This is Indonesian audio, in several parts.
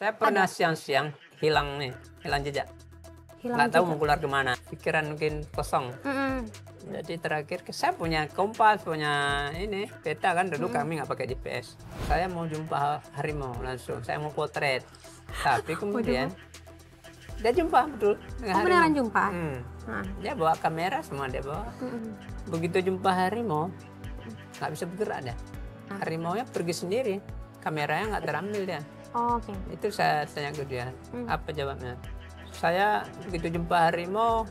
Saya pernah siang-siang hilang jejak. Nggak tahu mau keluar kemana. Pikiran mungkin kosong. Jadi terakhir saya punya kompas, punya peta kan. Dulu kami nggak pakai GPS. Saya mau jumpa harimau langsung. Saya mau potret. Tapi kemudian dia jumpa betul dengan harimau. Beneran jumpa? Dia bawa kamera semua dia bawa. Begitu jumpa harimau, nggak bisa bergerak dia. Harimau-nya pergi sendiri. Kameranya nggak terambil dia. Oke. Itu saya tanya ke dia, apa jawabnya? Saya begitu jumpa harimau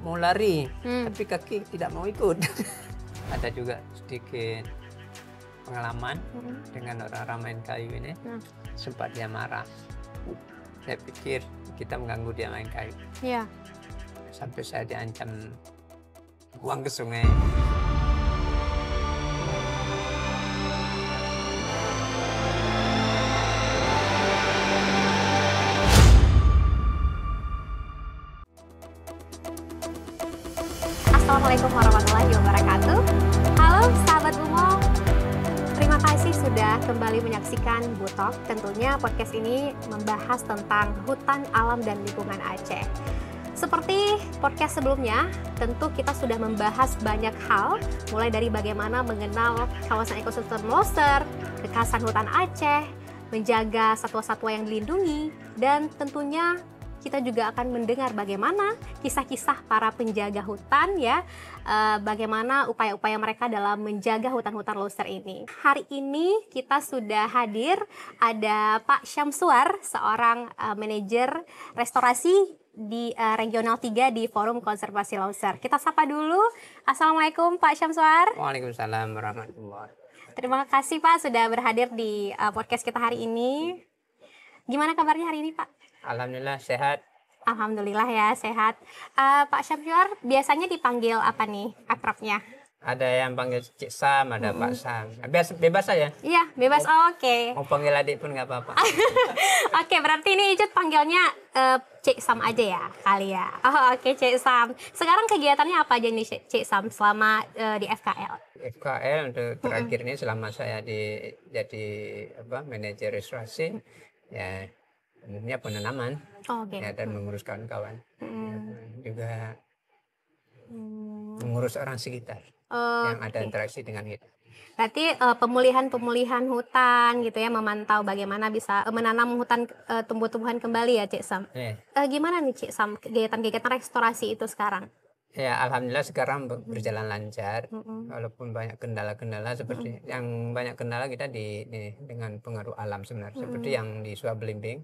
mau lari, tapi kaki tidak mau ikut. Ada juga sedikit pengalaman dengan orang main kayu ini. Sempat dia marah. Saya pikir kita mengganggu dia main kayu. Iya. Sampai saya diancam buang ke sungai. Assalamualaikum warahmatullahi wabarakatuh. Halo sahabat Bumo, terima kasih sudah kembali menyaksikan Butok. Tentunya podcast ini membahas tentang hutan alam dan lingkungan Aceh. Seperti podcast sebelumnya, tentu kita sudah membahas banyak hal, mulai dari bagaimana mengenal kawasan ekosistem Loser, kekhasan hutan Aceh, menjaga satwa-satwa yang dilindungi, dan tentunya kita juga akan mendengar bagaimana kisah-kisah para penjaga hutan ya, bagaimana upaya-upaya mereka dalam menjaga hutan-hutan Loser ini. Hari ini kita sudah hadir, ada Pak Syamsuar, seorang manajer restorasi di Regional 3 di Forum Konservasi Loser. Kita sapa dulu. Assalamualaikum Pak Syamsuar. Waalaikumsalam warahmatullahi wabarakatuh. Terima kasih Pak sudah berhadir di podcast kita hari ini. Gimana kabarnya hari ini Pak? Alhamdulillah sehat. Alhamdulillah ya sehat. Pak Syamsuar biasanya dipanggil apa nih akrabnya? Ada yang panggil Cik Sam, ada Pak Sam. Bebas aja. Iya bebas. Oke. Mau panggil adik pun nggak apa-apa. Oke, berarti ini Icut panggilnya Cik Sam aja ya kali ya. Oh oke Cik Sam. Sekarang kegiatannya apa aja nih Cik Sam selama di FKL? FKL untuk terakhir ini selama saya jadi manajer restorasi ya. Umumnya penanaman dan mengurus kawan-kawan, juga mengurus orang sekitar yang ada interaksi dengan kita. Berarti pemulihan hutan gitu ya, memantau bagaimana bisa menanam hutan tumbuh-tumbuhan kembali ya Cik Sam. Gimana nih Cik Sam kegiatan restorasi itu sekarang? Ya alhamdulillah sekarang berjalan lancar, walaupun banyak kendala-kendala seperti yang banyak kendala kita dengan pengaruh alam sebenarnya, seperti yang di Suabelimbing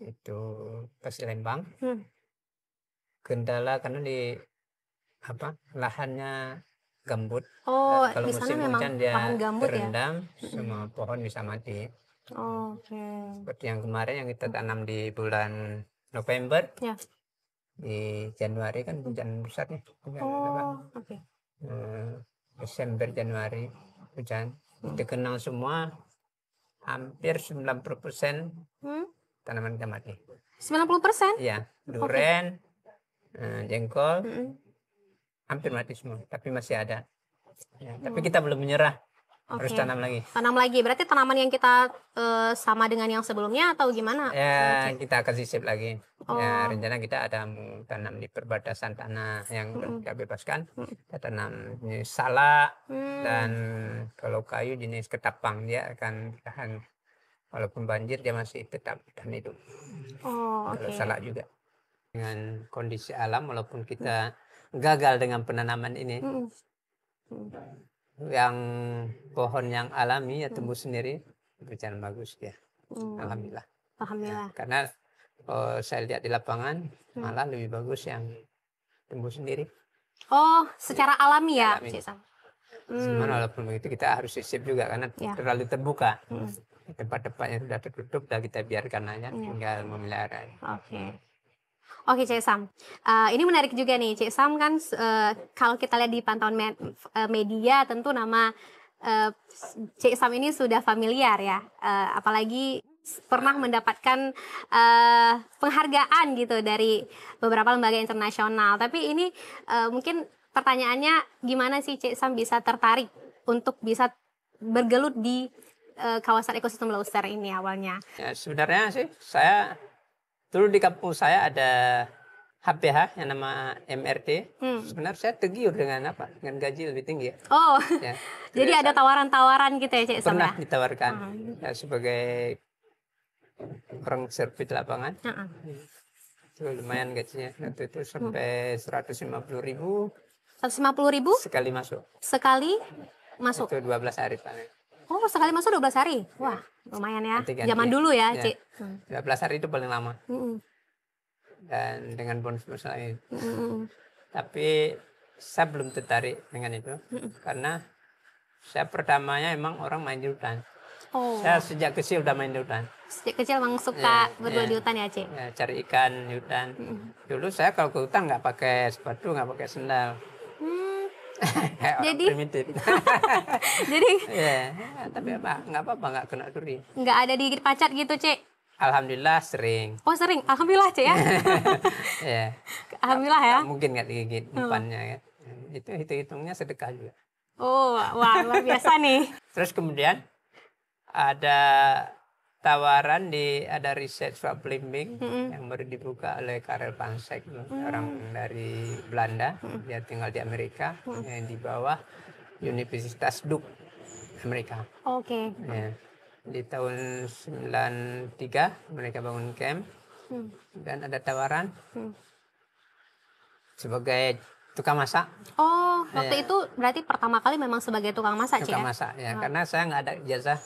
itu Pasir Lembang, kendala karena lahannya gambut. Kalau di sana musim memang hujan dia lahan gambut terendam, semua pohon bisa mati. Seperti yang kemarin yang kita tanam di bulan November. Di Januari kan hujan besar nih, Desember Januari hujan itu kenang semua, hampir 90% tanaman kita mati. 90%? Iya, duren, jengkol, hampir mati semua, tapi masih ada. Ya, tapi kita belum menyerah. Harus tanam lagi. Tanam lagi. Berarti tanaman yang kita sama dengan yang sebelumnya atau gimana? Ya, kita akan sisip lagi. Ya, rencana kita ada mau tanam di perbatasan tanah yang kita bebaskan. Kita tanam jenis salak dan kalau kayu jenis ketapang, dia akan tahan walaupun banjir dia masih tetap tahan hidup. Kalau salak juga. Dengan kondisi alam walaupun kita gagal dengan penanaman ini. Yang pohon yang alami ya tumbuh sendiri berjalan bagus ya. Alhamdulillah. Alhamdulillah. Karena saya lihat di lapangan malah lebih bagus yang tumbuh sendiri. Secara alami ya, Cik Sam. Walaupun begitu kita harus sisip juga karena terlalu terbuka. Tempat-tempatnya sudah tertutup, dan kita biarkan aja, tinggal memelihara. Oke Cik Sam, ini menarik juga nih Cik Sam kan kalau kita lihat di pantauan media tentu nama Cik Sam ini sudah familiar ya, apalagi pernah mendapatkan penghargaan gitu dari beberapa lembaga internasional. Tapi ini mungkin pertanyaannya gimana sih Cik Sam bisa tertarik untuk bisa bergelut di kawasan ekosistem Leuser ini awalnya? Ya, sebenarnya sih saya dulu di kampung saya ada HPH yang nama MRT. Sebenarnya saya tergiur dengan dengan gaji lebih tinggi. Oh, Ya. jadi ada tawaran-tawaran gitu ya Cik Sam Pernah ya? ditawarkan ya, sebagai orang servis lapangan. Itu lumayan gajinya. Waktu itu sampai 150.000 150.000 sekali masuk. sekali masuk. Itu 12 hari panen. Oh, sekali masuk 12 hari. Wah, lumayan ya. Ganti-ganti. Zaman dulu ya, Cik. 12 hari itu paling lama. Dan dengan bonus lain. Tapi saya belum tertarik dengan itu karena saya pertamanya emang orang main di hutan. Oh. Saya sejak kecil udah main di hutan. Sejak kecil emang suka berdua di hutan ya, Cik? Ya, cari ikan di hutan. Dulu saya kalau ke hutan nggak pakai sepatu, nggak pakai sendal. Jadi primitif. jadi Ya, tapi nggak apa-apa, nggak kena duri. nggak ada digigit pacat gitu, Cik? Alhamdulillah sering. Oh, sering. Alhamdulillah, Cik ya. Ya. Alhamdulillah ya. Mungkin nggak digigit umpannya ya. Itu hitungnya sedekah juga. Oh, wah luar biasa nih. Terus kemudian ada tawaran ada riset swab blimbing yang baru dibuka oleh Karel Pansek, orang dari Belanda. Dia tinggal di Amerika, yang di bawah Universitas Duke Amerika. Oke. Ya. Di tahun 93 mereka bangun camp dan ada tawaran sebagai tukang masak. Oh, waktu itu berarti pertama kali memang sebagai tukang masak, Cik Tukang ya? masak ya, karena saya nggak ada ijazah,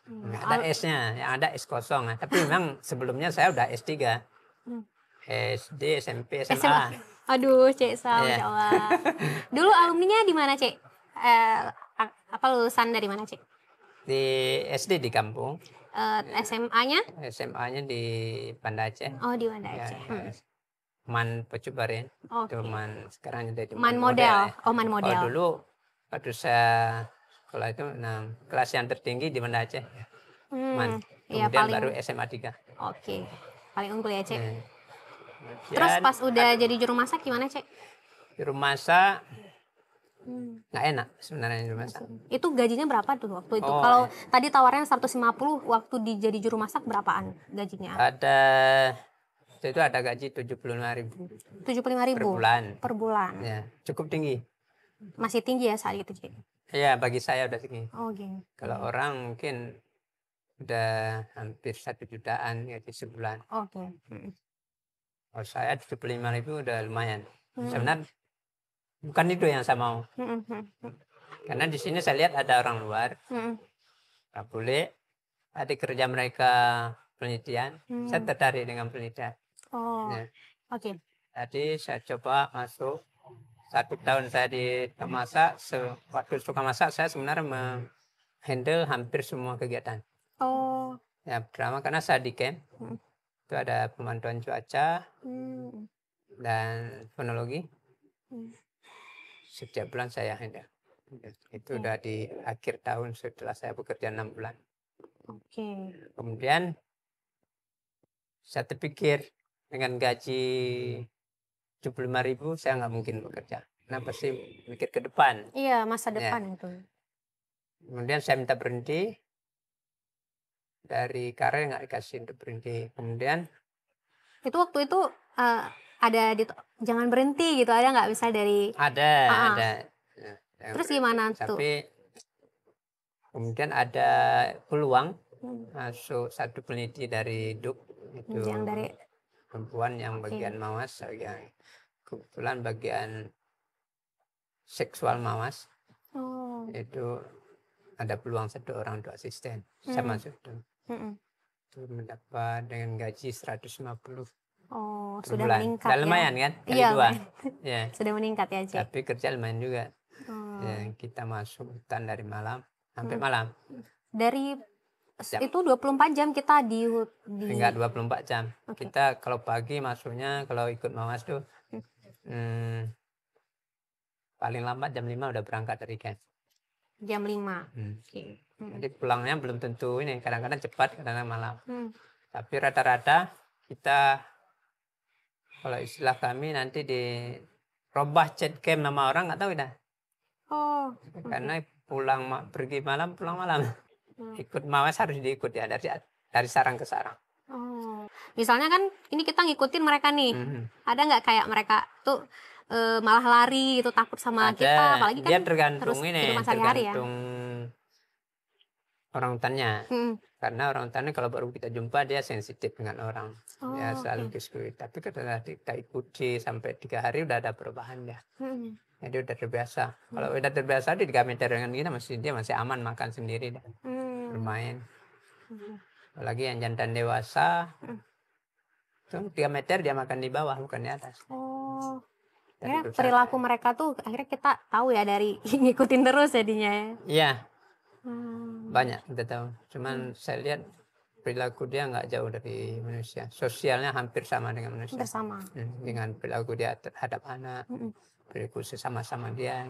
nggak ada S-nya, yang ada S kosong. Tapi memang sebelumnya saya udah S3, SD, SMP, SMA. Aduh, Cik Sam, Masya Allah. Dulu alumninya di mana, Cik? Apa lulusan dari mana, Cik? Di SD di kampung. SMA-nya? SMA-nya di Banda Aceh. Oh, di Banda Ya, Aceh. Man Pecubarin. Oke. Itu Man sekarang jadi Man model. Oh, Man model. Kalau dulu waktu saya sekolah itu kelas yang tertinggi di Banda Aceh. Man. Iya, Kemudian paling baru SMA 3. Oke. Paling unggul ya, Cik. Ya. Terus pas udah jadi juru masak gimana, Cik? Juru masak nggak enak sebenarnya juru masak. Itu gajinya berapa tuh waktu itu? Oh, Kalau tadi tawarnya 150, waktu jadi juru masak berapaan gajinya? Itu ada gaji 75.000 75.000 per bulan. Per bulan. Ya, cukup tinggi. Masih tinggi ya saat itu, Cik? Iya, bagi saya udah tinggi. Oh, gitu. Kalau orang mungkin udah hampir 1 jutaan gaji sebulan. Oke. Kalau saya 75.000 udah lumayan. Sebenarnya bukan itu yang saya mau. Karena di sini saya lihat ada orang luar, Pak Bule, ada kerja mereka penelitian. Saya tertarik dengan penelitian. Oh, Ya. oke. Jadi saya coba masuk 1 tahun saya di tukang masak. Waktu tukang masak saya sebenarnya menghandle hampir semua kegiatan. Oh. Ya, pertama karena saya di camp. Itu ada pemantauan cuaca dan fonologi. Setiap bulan saya handle. Itu udah di akhir tahun setelah saya bekerja 6 bulan. Oke. Kemudian saya terpikir dengan gaji 75.000 saya nggak mungkin bekerja. Nah, pasti mikir ke depan. Iya, masa depan itu. Kemudian saya minta berhenti. Dari Karel nggak dikasih untuk berhenti. Kemudian itu waktu itu ada jangan berhenti gitu, ada nggak misal dari? Ada. Nah, terus gimana tuh? Tapi kemudian ada peluang masuk satu peneliti dari DUK itu yang dari perempuan yang bagian mawas, yang kebetulan bagian seksual mawas. Itu ada peluang 1 orang untuk asisten. Saya masuk tuh. Itu mendapat dengan gaji 150. Oh, per sudah bulan. meningkat Sudah lumayan kan? Kali iya, 2. Ya. Sudah meningkat ya, Cik. Tapi kerja lumayan juga. Ya, kita masuk hutan dari malam sampai malam. Dari itu 24 jam kita di Enggak 24 jam. Kita kalau pagi masuknya, kalau ikut mawas tuh paling lambat jam 5 udah berangkat dari camp. Jam 5. Jadi pulangnya belum tentu ini, kadang-kadang cepat, kadang-kadang malam. Tapi rata-rata kita, kalau istilah kami nanti di robah chat camp nama orang nggak tahu dah. Oh. Karena pergi malam, pulang malam. Ikut mawas harus diikuti ya, dari sarang ke sarang. Oh. Misalnya kan ini kita ngikutin mereka nih. Ada nggak kayak mereka tuh malah lari itu takut sama kita, apalagi kan dia tergantung kehidupan sehari-hari ya. tergantung orang utannya. Karena orang utannya kalau baru kita jumpa dia sensitif dengan orang. Dia selalu diskusi. Tapi ketika kita ikuti sampai 3 hari udah ada perubahan dia. Jadi udah terbiasa. Kalau udah terbiasa di 3 meter dengan kita dia masih aman makan sendiri dah. Bermain. Apalagi yang jantan dewasa. Itu 3 meter dia makan di bawah bukan di atas. Ya, perilaku mereka tuh akhirnya kita tahu ya dari ngikutin terus jadinya ya. Iya. Banyak kita tahu. Cuman saya lihat perilaku dia nggak jauh dari manusia. Sosialnya hampir sama dengan manusia. Bersama. Dengan perilaku dia terhadap anak, perilaku sesama-sama dia.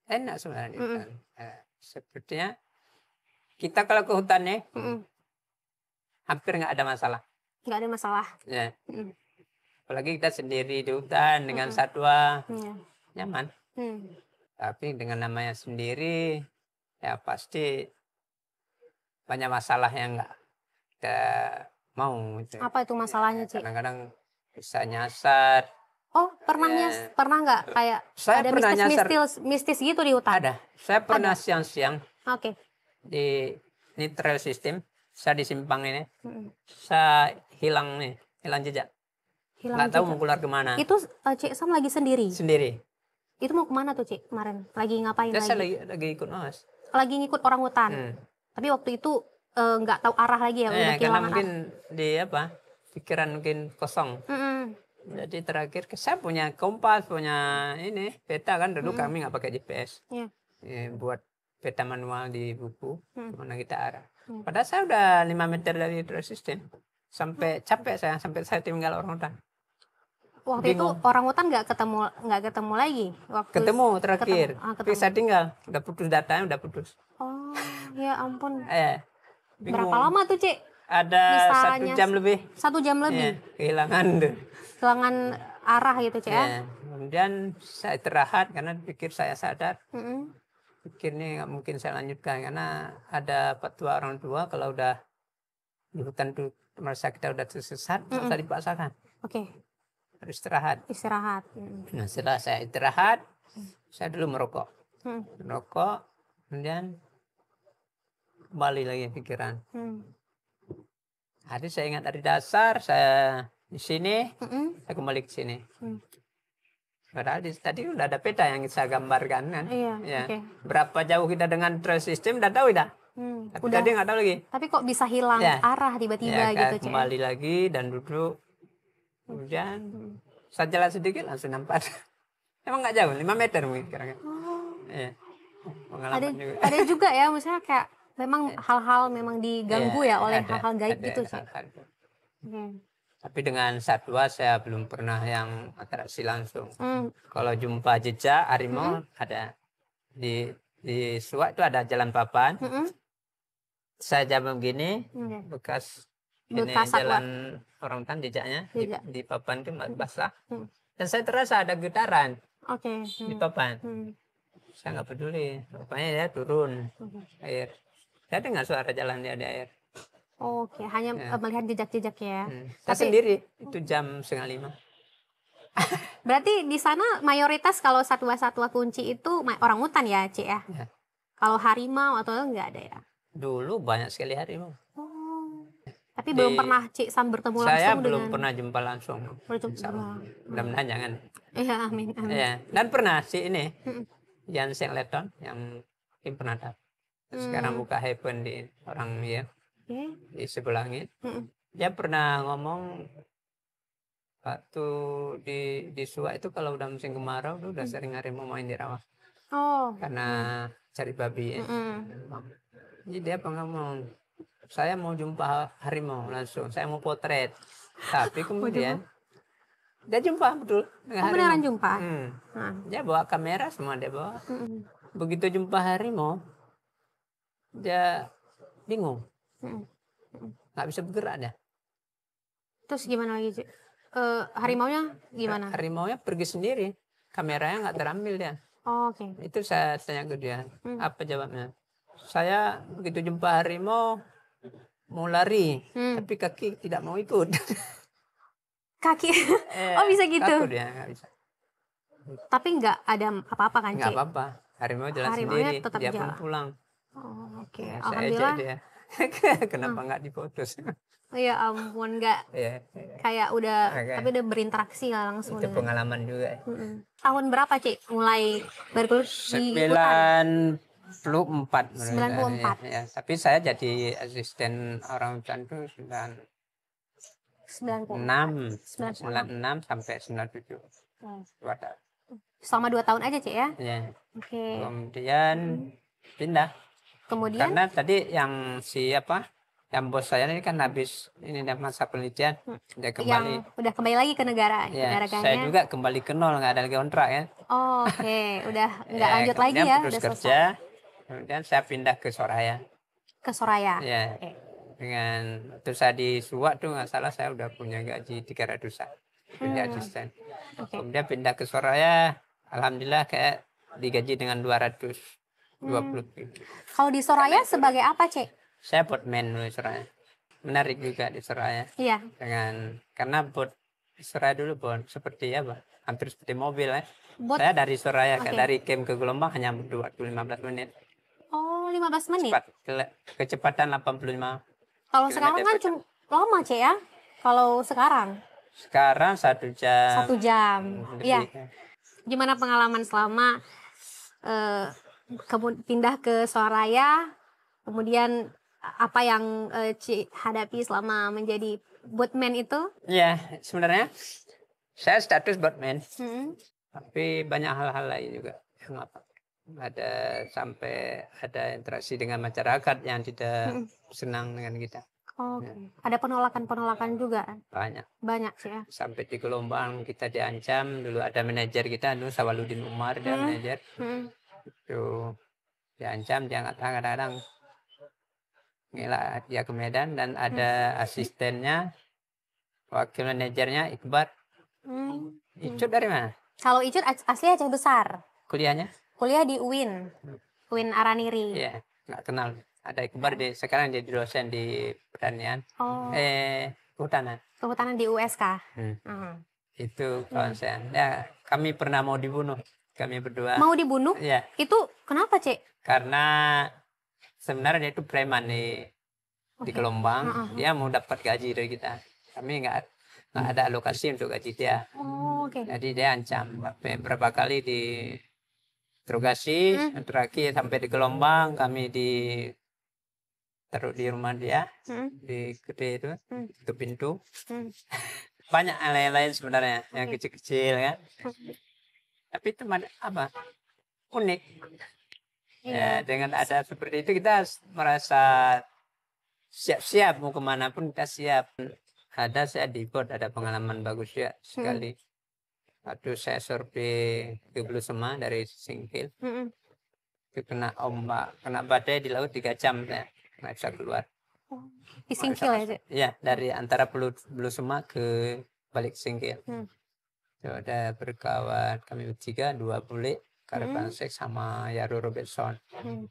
Enak sebenarnya. Sepertinya kita kalau ke hutan nih, hampir nggak ada masalah. Nggak ada masalah. Ya. Apalagi kita sendiri di hutan dengan satwa, nyaman. Tapi dengan namanya sendiri, ya pasti banyak masalah yang nggak kita mau. Apa itu masalahnya, Cik? Kadang-kadang bisa nyasar. Oh, pernah nggak kayak saya ada mistis gitu di hutan? Ada. Saya pernah siang-siang Oke. di trail system, saya di simpang ini, saya hilang jejak. Nggak tahu mau keluar kemana. Itu Cik Sam lagi sendiri? Sendiri. Itu mau kemana tuh, Cik, kemarin? Lagi ngapain lagi? Saya lagi ikut mawas. Lagi ngikut orang hutan. Tapi waktu itu nggak tahu arah lagi ya, udah karena kehilangan mungkin pikiran mungkin kosong. Jadi terakhir saya punya kompas, punya peta kan dulu kami nggak pakai GPS. Buat peta manual di buku kemana kita arah. Padahal saya udah 5 meter dari trail system. Sampai capek sampai saya tinggal orang hutan. Waktu itu orang hutan nggak ketemu lagi. Ketemu terakhir. Tapi saya tinggal, udah putus datanya, udah putus. Oh, ya ampun. Bingung. Berapa lama tuh, Cik? Ada 1 jam lebih. 1 jam lebih. Kehilangan arah gitu, Cik ya. Kemudian saya istirahat karena pikir saya sadar. Pikir nih nggak mungkin saya lanjutkan karena ada fatwa orang tua kalau udah di hutan tuh merasa kita udah tersesat, nggak usah dipaksakan. Oke. Harus istirahat. Nah, setelah saya istirahat, saya dulu merokok. Kemudian kembali lagi pikiran. Hari saya ingat dari dasar, saya di sini, saya kembali ke sini. Padahal tadi udah ada peta yang saya gambarkan kan. Iya. Okay. Berapa jauh kita dengan trail system, udah tahu dah. Tapi tadi nggak tahu lagi. Tapi kok bisa hilang arah tiba-tiba gitu, Cik? Kembali lagi dan duduk. Kemudian saya jalan sedikit langsung nampak. Emang nggak jauh, 5 meter mungkin kira-kira. Ada juga ya, misalnya kayak memang hal-hal memang diganggu oleh hal-hal gaib gitu, Cik. Tapi dengan satwa saya belum pernah yang interaksi langsung. Kalau jumpa jejak harimau ada di Suak itu ada jalan papan. Saya jalan begini, bekas jalan orang hutan jejaknya di papan itu basah. Dan saya terasa ada getaran di papan. Saya nggak peduli, rupanya dia turun air. Saya dengar suara jalan dia di air. Oke, hanya melihat jejak-jejak ya. Saya sendiri itu jam 4:30. Berarti di sana mayoritas kalau satwa-satwa kunci itu orang hutan ya, Cik ya? Kalau harimau atau enggak ada ya? Dulu banyak sekali harimau. Tapi belum pernah Cik Sam bertemu langsung saya belum pernah jumpa langsung. Mudah-mudahan jangan. Iya, amin. Dan pernah ini Jan Sengleton yang pernah dapat. Sekarang buka heaven di orang di sebelah langit. Dia pernah ngomong waktu di Suak itu kalau udah musim kemarau udah sering harimau main di rawa. Karena cari babi ya. Jadi dia ngomong, saya mau jumpa harimau langsung, saya mau potret. Tapi kemudian dia jumpa betul dengan harimau. Beneran jumpa? Dia bawa kamera semua dia bawa. Begitu jumpa harimau, dia bingung. Nggak bisa bergerak dia. Terus gimana lagi, Cik? Harimaunya gimana? Harimaunya pergi sendiri. Kameranya nggak terambil dia. Oke. Itu saya tanya ke dia. Apa jawabnya? Saya begitu jumpa harimau mau lari, tapi kaki tidak mau ikut. Kaki, oh bisa gitu. Takut dia, nggak bisa. Tapi nggak ada apa-apa kan, Nggak Cik? apa-apa. Harimau jalan Harimaunya sendiri, tetap dia pun jalan. pulang. Oh, oke. Ya, saya Alhamdulillah. ajak dia. Kenapa nggak diputus? Oh ya ampun, nggak Ya, kayak udah, Oke. tapi udah berinteraksi lah langsung itu dengan. pengalaman juga. Tahun berapa, Cik, mulai bergelut di hutan? 94. 94. Ya. Tapi saya jadi asisten orang hutan itu 96 sampai 97. Wadah. Selama 2 tahun aja, Cik, ya? Ya. Oke. Kemudian pindah. Kemudian? Karena tadi yang yang bos saya ini kan habis ini masa penelitian, dia kembali. Yang udah kembali lagi ke negara, Ya, negaranya. saya juga kembali ke nol, nggak ada lagi kontrak ya. Oh, oke. Udah nggak lanjut lagi kemudian ya, putus udah kerja. selesai. Kemudian saya pindah ke Soraya. Ke Soraya. Ya. Oke. Dengan terus saya di Suwak tuh nggak salah saya udah punya gaji 300-an. Jadi asisten. Oke. Kemudian pindah ke Soraya, alhamdulillah kayak digaji dengan 220. Kalau di Soraya sebagai apa, Cik? Saya boatman dulu di Soraya. Menarik juga di Soraya. Iya. Karena boat di Soraya dulu seperti apa? Hampir seperti mobil ya. Boat. Saya dari Soraya Oke. dari camp ke Gelombang hanya butuh waktu 15 menit. Oh, 15 menit. Kecepatan 85. Kalau sekarang kan cuma lama, Cik, ya? Kalau sekarang? Sekarang 1 jam. 1 jam. Iya. Lebih. Gimana pengalaman selama pindah ke Soraya? Kemudian apa yang Cik hadapi selama menjadi boatman itu? Ya, sebenarnya saya status boatman. Tapi banyak hal-hal lain juga yang ada sampai ada interaksi dengan masyarakat yang tidak senang dengan kita. Oh, ada penolakan juga? Banyak sih ya. Sampai di Gelombang kita diancam, dulu ada manajer kita, dulu Sawaludin Umar, dia manajer. Itu diancam, dia kadang-kadang ngelak dia ke Medan, dan ada asistennya, wakil manajernya Iqbal. Icut dari mana? Kalau Icut asli Aceh Besar. Kuliahnya? Kuliah di UIN Araniri. Iya, nggak kenal. Ada Iqbal sekarang jadi dosen di pertanian. Kehutanan di USK. Itu kawan saya. Ya, kami pernah mau dibunuh. Kami berdua. Mau dibunuh? Iya. Itu kenapa, Cik? Karena sebenarnya dia itu preman di Gelombang. Dia mau dapat gaji dari kita. Kami nggak ada alokasi untuk gaji dia. Jadi dia ancam. Berapa kali interogasi, terakhir sampai di Gelombang, kami taruh di rumah dia, di gede itu pintu. Banyak lain-lain sebenarnya, yang kecil-kecil kan. Tapi itu unik. Ya, dengan ada seperti itu kita merasa siap-siap mau kemana pun kita siap. Saya di boat ada pengalaman bagus ya sekali. Waktu saya survei ke Bulu Sema dari Singkil, itu kena ombak, kena badai di laut 3 jam saya nggak bisa keluar. Di Singkil ya, Cik? Iya, dari antara Bulu Sema ke balik Singkil. Itu ada berkawan kami bertiga, 2 bule, Karpansek sama Yaru Robertson. 5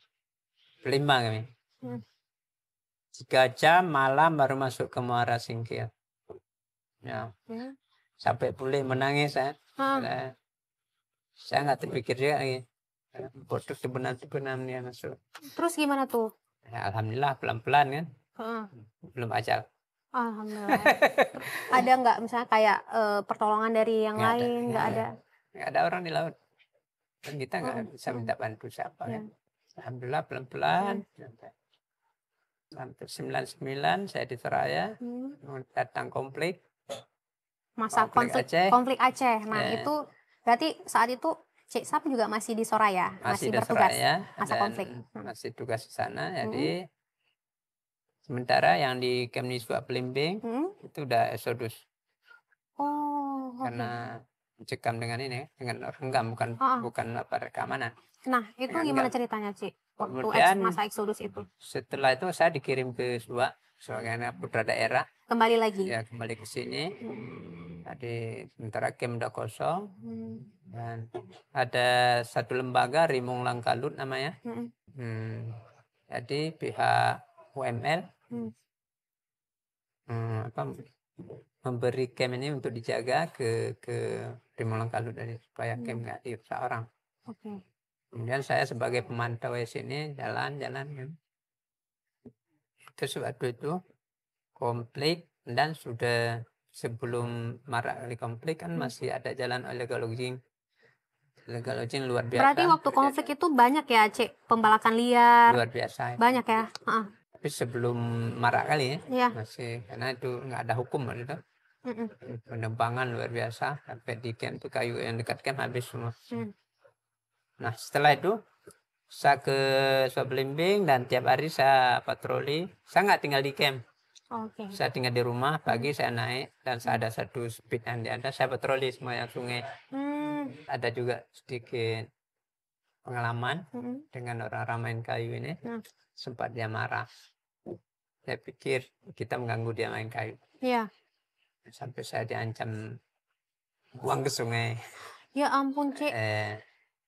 kami. 3 jam malam baru masuk ke Muara Singkil. Ya. Sampai bule menangis saya. Saya nggak terpikir juga lagi. Bodoh benar-benar dia masuk. Terus gimana tuh? Ya, alhamdulillah pelan-pelan kan. Belum ajal. Alhamdulillah. Ada nggak misalnya kayak pertolongan dari yang lain? Nggak ada. Nggak ada orang di laut. Dan kita nggak bisa minta bantu siapa kan. Alhamdulillah pelan-pelan. Sampai 99 saya di Soraya. Datang konflik. Masa konflik Aceh. Nah, itu berarti saat itu Cik Sap juga masih di Soraya, masih bertugas Soraya, masa konflik. Masih tugas di sana. Jadi sementara yang di Kemniswa Pelimbing itu udah eksodus. Karena mencekam dengan renggam, bukan keamanan. Nah, itu gimana ceritanya, Cik? Waktu masa eksodus itu? Setelah itu saya dikirim ke Suwa sebagai putra daerah. Kembali lagi? Ya, kembali ke sini. Tadi sementara camp udah kosong. Dan ada satu lembaga, Rimung Langkalut namanya. Jadi pihak UML memberi camp ini untuk dijaga ke Rimau Langkalut dari supaya camp nggak dirusak orang. Kemudian saya sebagai pemantau di sini jalan-jalan kan. Itu waktu itu konflik dan sudah sebelum marak kali konflik kan masih ada jalan illegal logging. Illegal logging luar biasa. Berarti waktu konflik itu banyak ya, Cek, pembalakan liar. Luar biasa. Banyak ya. Tapi sebelum marak kali ya, masih karena itu nggak ada hukum waktu itu. Penebangan luar biasa sampai di camp itu kayu yang dekat camp habis semua. Nah setelah itu saya ke Swabelimbing dan tiap hari saya patroli. Saya nggak tinggal di camp. Saya tinggal di rumah, pagi saya naik dan saya ada satu speed yang ada, saya patroli semua yang sungai. Ada juga sedikit pengalaman dengan orang main kayu ini. Sempat dia marah. Saya pikir kita mengganggu dia main kayu. Iya. Sampai saya diancam buang ke sungai. Ya ampun, Cek.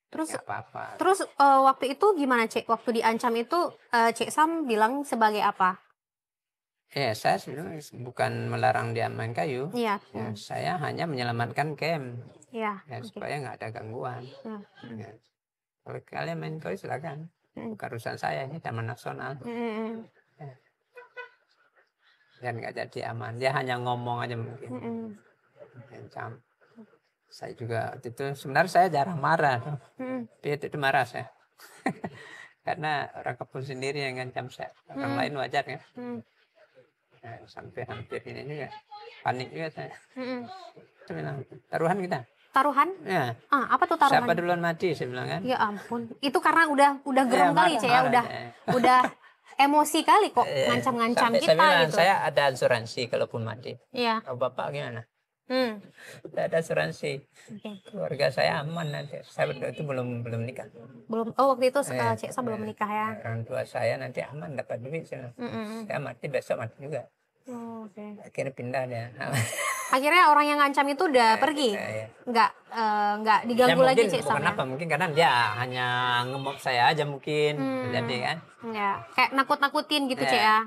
Terus apa-apa. Terus waktu itu gimana, Cek? Waktu diancam itu Cek Sam bilang sebagai apa? Saya sebenarnya bukan melarang dia main kayu. Iya. Saya hanya menyelamatkan camp. Iya. Supaya nggak ada gangguan. Kalau kalian main kayu silakan. Bukan urusan saya, ini taman nasional. Dan nggak jadi aman. Dia hanya ngomong aja mungkin. Ancam. Saya juga waktu itu sebenarnya saya jarang marah. Tapi itu marah saya. Karena orang kampung sendiri yang ngancam saya. Orang lain wajar ya. Sampai hampir ini juga panik juga saya. Itu bilang taruhan kita. Taruhan? Ya. Apa tuh taruhan? Siapa duluan mati saya bilang kan. Ya ampun. Itu karena udah gerong kali Cek ya, udah emosi kali kok ngancam-ngancam kita bilang, gitu. Saya ada asuransi kalaupun mati. Iya. Oh, Bapak gimana? Saya ada asuransi. Keluarga saya aman nanti. Saya itu belum nikah. Belum. Oh, waktu itu Cek Sam belum menikah ya. Orang tua saya nanti aman dapat duit. Saya mati besok mati juga. Akhirnya pindah dia. Akhirnya orang yang ngancam itu udah pergi. Nggak diganggu lagi Cek Sam. Kenapa? Mungkin karena dia hanya ngemop saya aja mungkin. Jadi kan. Ya, kayak nakut-nakutin gitu Cek ya.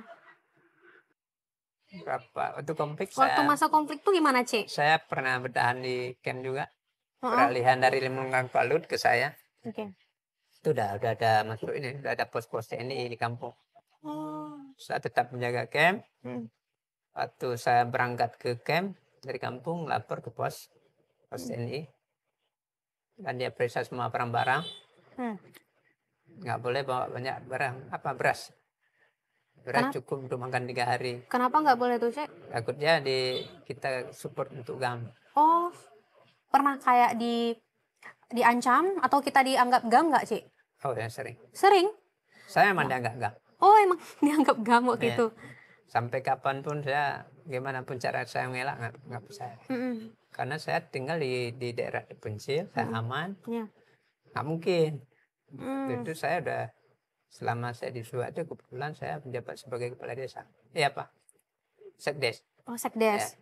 Berapa waktu konflik waktu masa konflik tuh gimana Cek? Saya pernah bertahan di camp juga. Peralihan dari Rimau Langkalut ke saya. Itu udah ada masuk ini, udah ada pos-pos TNI di kampung. Saya tetap menjaga camp. Waktu saya berangkat ke camp dari kampung, lapor ke pos TNI. Dan dia periksa semua barang-barang. Nggak boleh bawa banyak barang, beras. Beras cukup untuk makan 3 hari. Kenapa nggak boleh tuh, Cek? Takutnya kita support untuk GAM. Oh, pernah kayak diancam atau kita dianggap GAM nggak, Cek? Oh ya, sering. Sering? Saya emang dianggap GAM. Oh, emang dianggap GAM waktu itu? Sampai kapanpun saya, gimana pun cara saya mengelak, nggak percaya. Karena saya tinggal di daerah terpencil, saya aman. Nggak mungkin. Itu saya udah, selama saya di Suwa itu kebetulan saya menjabat sebagai kepala desa. Iya Pak, Sekdes. Oh Sekdes.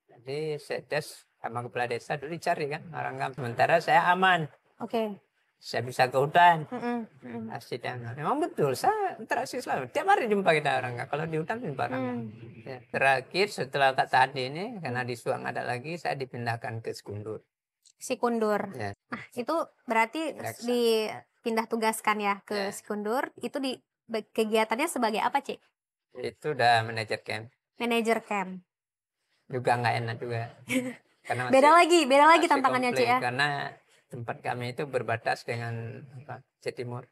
Jadi Sekdes sama kepala desa dulu dicari kan orang GAM. Sementara saya aman. Saya bisa ke hutan. Asli dan memang betul saya interaksi selalu. Tiap hari jumpa kita orang GAM. Kalau di hutan jumpa orang GAM. Terakhir setelah Kak Tadi ini karena di Suwa nggak ada lagi, saya dipindahkan ke Sikundur. Nah itu berarti dipindah tugaskan ya ke Sikundur. Itu di kegiatannya sebagai apa Cik? Itu udah manajer camp. Manajer camp. Juga nggak enak juga. Karena beda lagi tantangannya Cik ya. Karena tempat kami itu berbatas dengan Jatimur.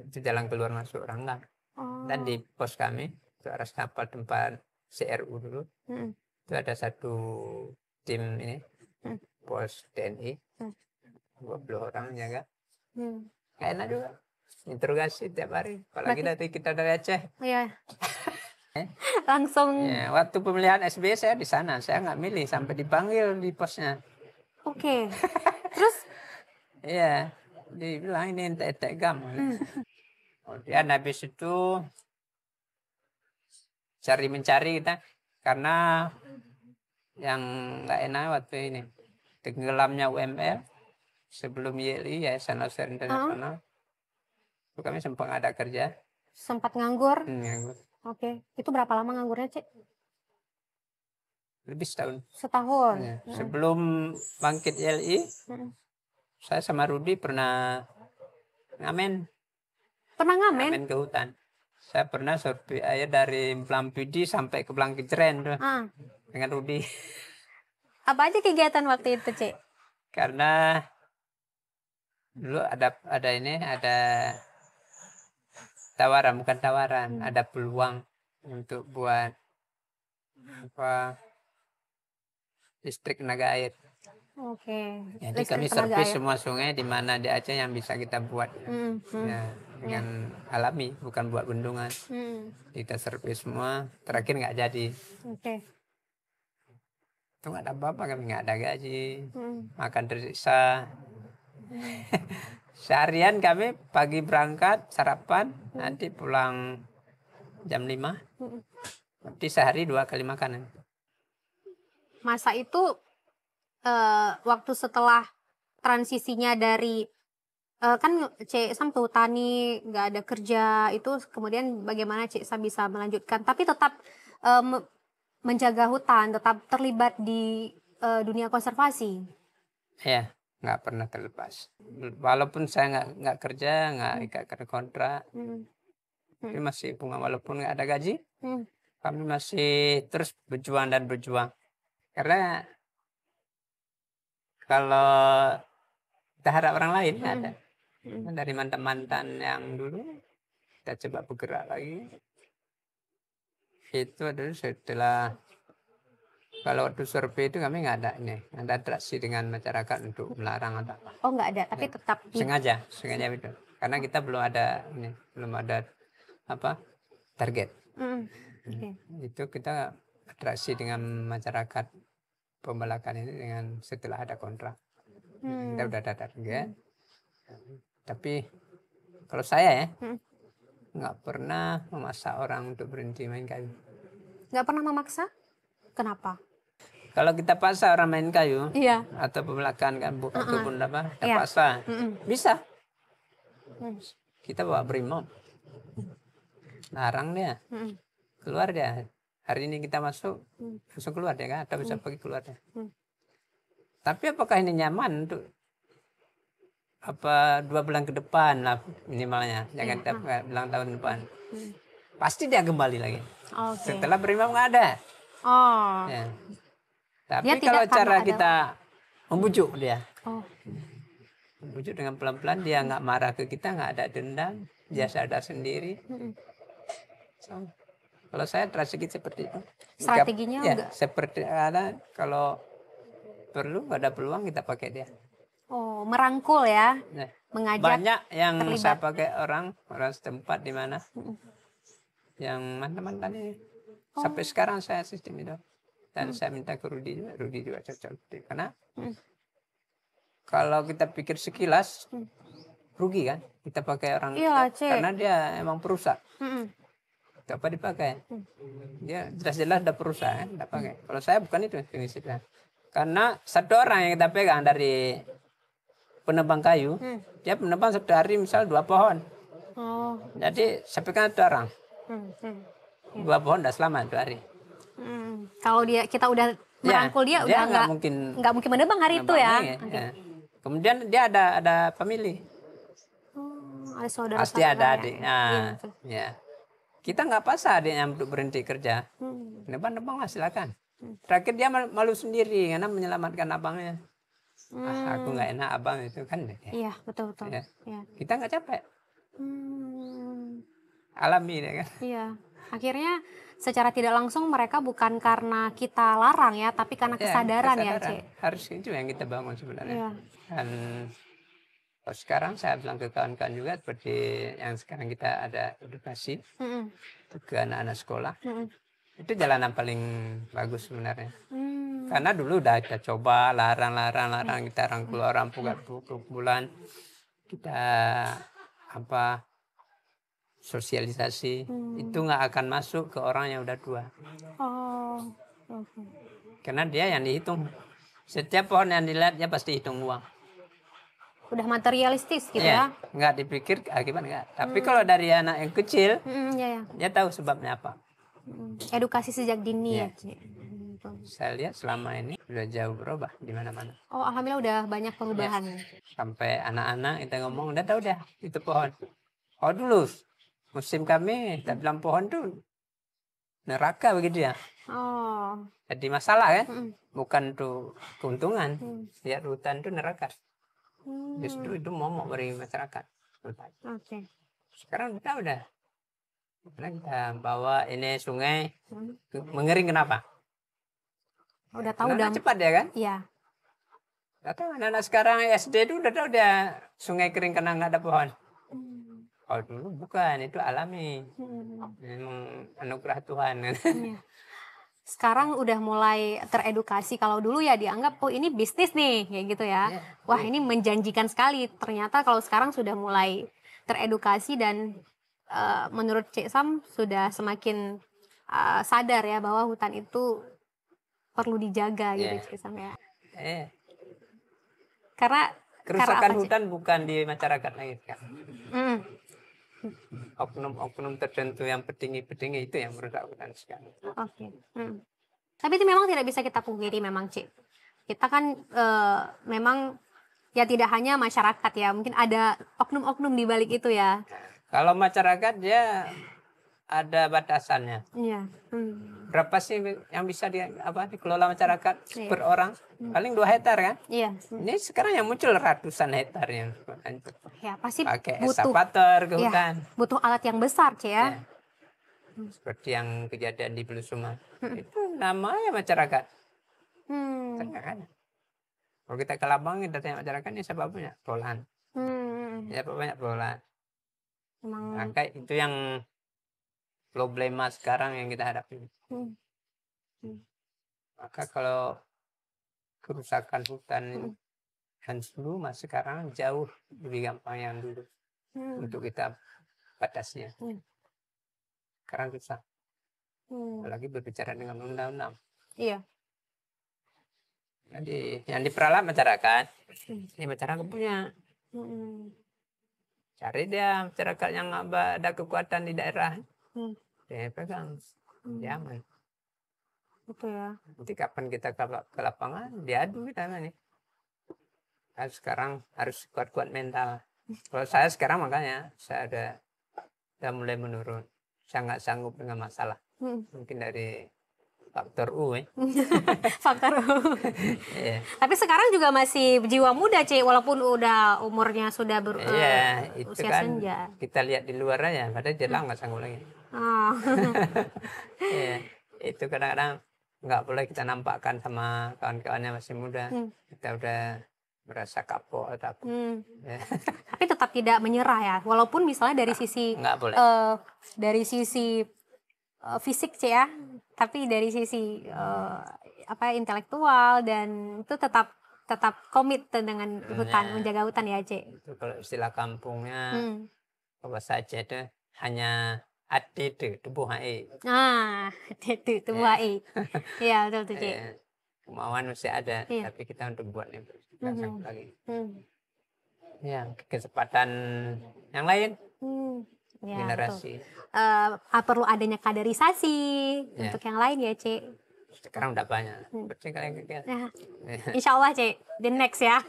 Itu jalan keluar masuk Ranggang. Dan di pos kami itu arah kapal tempat CRU dulu. Itu ada satu tim ini. Pos TNI 20 orang jaga. Gak enak juga interogasi tiap hari apalagi dari kita dari Aceh. Langsung waktu pemilihan SBY saya di sana, saya nggak milih sampai dipanggil di posnya. Terus dibilang ini ente GAM. Kemudian habis itu mencari kita karena yang nggak enak waktu ini tenggelamnya UML sebelum YLI Yayasan Leuser Internasional kami sempat nggak ada kerja. Sempat nganggur. Nganggur. Oke. Itu berapa lama nganggurnya, Cik? Lebih setahun. Setahun. Ya. Sebelum bangkit ILI, saya sama Rudi pernah ngamen. Pernah ngamen? Ngamen ke hutan. Saya pernah survei air dari Pelampidi sampai ke Blangkiceren tuh, dengan Rudi. Apa aja kegiatan waktu itu, Cik? Karena dulu ada tawaran, bukan tawaran, ada peluang untuk buat apa listrik tenaga air. Oke. Jadi kami servis semua sungai di mana di Aceh yang bisa kita buat ya, dengan alami, bukan buat bendungan. Kita servis semua, terakhir nggak jadi. Oke. Itu nggak ada apa-apa, kami nggak ada gaji, makan tersiksa. Seharian kami pagi berangkat sarapan, nanti pulang jam 5. Berarti sehari 2 kali makanan. Masa itu waktu setelah transisinya dari kan Cik Sam tuh tani, nggak ada kerja, itu kemudian bagaimana Cik Sam bisa melanjutkan tapi tetap menjaga hutan, tetap terlibat di dunia konservasi? Ya, nggak pernah terlepas. Walaupun saya nggak kerja, nggak ikat kontrak, tapi masih walaupun nggak ada gaji, kami masih terus berjuang. Karena kalau kita harap orang lain nggak ada. Dari mantan-mantan yang dulu kita coba bergerak lagi. Itu adalah setelah kalau waktu survei itu kami nggak ada atraksi dengan masyarakat untuk melarang atau apa. Oh, nggak ada, tapi tetap sengaja itu. Karena kita belum ada target. Itu kita atraksi dengan masyarakat Pembalakan ini dengan setelah ada kontrak. Kita udah ada target. Tapi kalau saya nggak pernah memaksa orang untuk berhenti main kayu. Nggak pernah memaksa? Kenapa? Kalau kita paksa orang main kayu, atau pembelakan kan buka kebun apa, kita paksa, bisa. Kita bawa brimob, larang dia, keluar dia. Hari ini kita masuk, langsung keluar dia kan, atau bisa pergi keluar dia. Tapi apakah ini nyaman untuk 2 bulan ke depan lah minimalnya, jangan kita bilang tahun depan. Pasti dia kembali lagi. Setelah brimob nggak ada. Ya. Tapi kalau cara kita membujuk dia, membujuk dengan pelan-pelan, dia nggak marah ke kita, nggak ada dendam, dia sadar sendiri. Kalau saya strategi seperti itu. Strateginya ya, seperti ada kalau perlu ada peluang kita pakai dia. Oh, merangkul ya, mengajak. Banyak yang terlibat. Saya pakai orang setempat di mana, yang mantan-mantan ini. Sampai sekarang saya sistem itu. Dan saya minta ke Rudi juga cocok. Karena kalau kita pikir sekilas, rugi kan kita pakai orang karena dia emang perusak. Apa dipakai? Dia jelas-jelas udah perusak kan, tidak pakai. Kalau saya bukan itu prinsipnya. Karena satu orang yang kita pegang dari penebang kayu, dia penebang satu hari misal 2 pohon. Jadi saya pegang satu orang. 2 pohon udah selamat 2 hari. Kalau kita udah merangkul dia udah nggak mungkin menebang hari itu ya. Kemudian dia ada pemilih. Ada saudara. Pasti ada adik. Ya. Kita nggak paksa adiknya untuk berhenti kerja. Nebang-nebang lah silakan. Terakhir dia malu sendiri karena menyelamatkan abangnya. Aku nggak enak abang itu kan. Iya, betul. Ya. Ya. Kita nggak capek. Alami ya kan. Iya. Akhirnya secara tidak langsung mereka bukan karena kita larang ya, tapi karena kesadaran ya, Cik. Harus itu yang kita bangun sebenarnya. Iya. Dan sekarang saya bilang ke kawan-kawan juga seperti yang sekarang kita ada edukasi ke anak-anak sekolah. Itu jalanan paling bagus sebenarnya. Karena dulu udah kita coba larang, kita rangkul orang bulan, kita sosialisasi, itu nggak akan masuk ke orang yang udah tua. Karena dia yang dihitung. Setiap pohon yang dilihat dia pasti hitung uang. udah materialistis gitu Iya, ya. nggak dipikir akibat nggak. Tapi kalau dari anak yang kecil, Ya, ya. dia tahu sebabnya apa. Edukasi sejak dini ya, Iya. Cik. Saya lihat selama ini sudah jauh berubah di mana-mana. Oh, alhamdulillah udah banyak perubahan. Sampai anak-anak kita ngomong, udah tahu dah itu pohon. Oh dulu musim kami kita bilang pohon tuh neraka begitu ya. Oh. Jadi masalah kan, Mm-mm. bukan tuh keuntungan. Lihat hutan tuh neraka. Hmm. Justru itu momok bagi masyarakat. Oke. Sekarang kita udah, karena kita bawa ini sungai Hmm. mengering kenapa? Udah tahu Karena udah. cepat ya kan? Iya. Gak tahu anak-anak sekarang SD itu udah tahu dia sungai kering karena nggak ada pohon. Kalau dulu bukan, itu alami. Memang anugerah Tuhan. Iya. Sekarang udah mulai teredukasi. Kalau dulu ya dianggap, oh ini bisnis nih, kayak gitu ya. Iya. Wah ini menjanjikan sekali. Ternyata kalau sekarang sudah mulai teredukasi dan menurut Cik Sam sudah semakin sadar ya bahwa hutan itu perlu dijaga gitu, Iya. Cik Sam ya. Kerusakan karena apa, Cik? hutan bukan di masyarakat lagi kan. Hmm. Oknum-oknum tertentu yang petinggi-petinggi itu yang merusak hutan sekarang. Oke. Tapi itu memang tidak bisa kita pungkiri memang, Cik. Kita kan memang ya tidak hanya masyarakat ya, mungkin ada oknum-oknum di balik itu ya. Kalau masyarakat dia ada batasannya. Iya. Berapa sih yang bisa dikelola masyarakat Iya. per orang? Paling 2 hektar kan? Iya. Ini sekarang yang muncul ratusan hektar yang Ya pasti pakai butuh eskavator ke ya, hutan. butuh alat yang besar, Cik ya. Ya. Seperti yang kejadian di Belusuma. Itu namanya masyarakat. Kan? Kalau kita ke Labang, kita tanya masyarakat ini siapa punya? Pelolaan. Siapa banyak pelolaan. Maka itu yang problema sekarang yang kita hadapi. Maka kalau kerusakan hutan yang dulu mas sekarang jauh lebih gampang yang dulu untuk kita batasnya. Sekarang susah. Apalagi berbicara dengan undang-undang. Iya. Jadi yang diperalat masyarakat, ini masyarakat punya. Cari dia masyarakat yang ada kekuatan di daerah, dia pegang, jangan. Betul ya. Nanti kapan kita ke lapangan, diadu kita nih. Nah, sekarang harus kuat-kuat mental. Kalau saya sekarang makanya saya udah mulai menurun. Saya nggak sanggup dengan masalah. Mungkin dari faktor U. Faktor U. Yeah. Tapi sekarang juga masih jiwa muda, Cik, walaupun udah umurnya sudah itu usia kan senja. kita lihat di luar aja, padahal dia nggak sanggup lagi. Oh. Itu kadang-kadang nggak boleh kita nampakkan sama kawan-kawannya masih muda. Kita udah merasa kapok atau apa. Tapi tetap tidak menyerah ya, walaupun misalnya dari sisi nggak boleh. Dari sisi fisik, Cik ya, tapi dari sisi intelektual dan itu tetap komit dengan hutan, menjaga hutan ya, Cik. Itu kalau istilah kampungnya bahasa Aceh itu hanya hati itu tubuh hai. Itu tubuh hai. Iya, betul tuh, Cik. Kemauan masih ada, tapi kita untuk buatnya tidak sanggup lagi. Ya, kesempatan yang lain. Ya, generasi. Perlu adanya kaderisasi untuk yang lain ya, Cik. Sekarang udah banyak. Insya Allah, Cik, the next ya.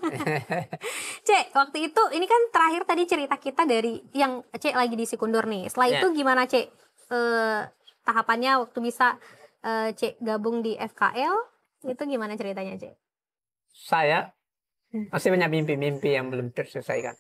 Cik, waktu itu ini kan terakhir tadi cerita kita dari yang Cik lagi di Sikundur nih. Setelah itu gimana, Cik? Tahapannya waktu bisa Cik gabung di FKL itu gimana ceritanya, Cik? Saya masih banyak mimpi-mimpi yang belum terselesaikan.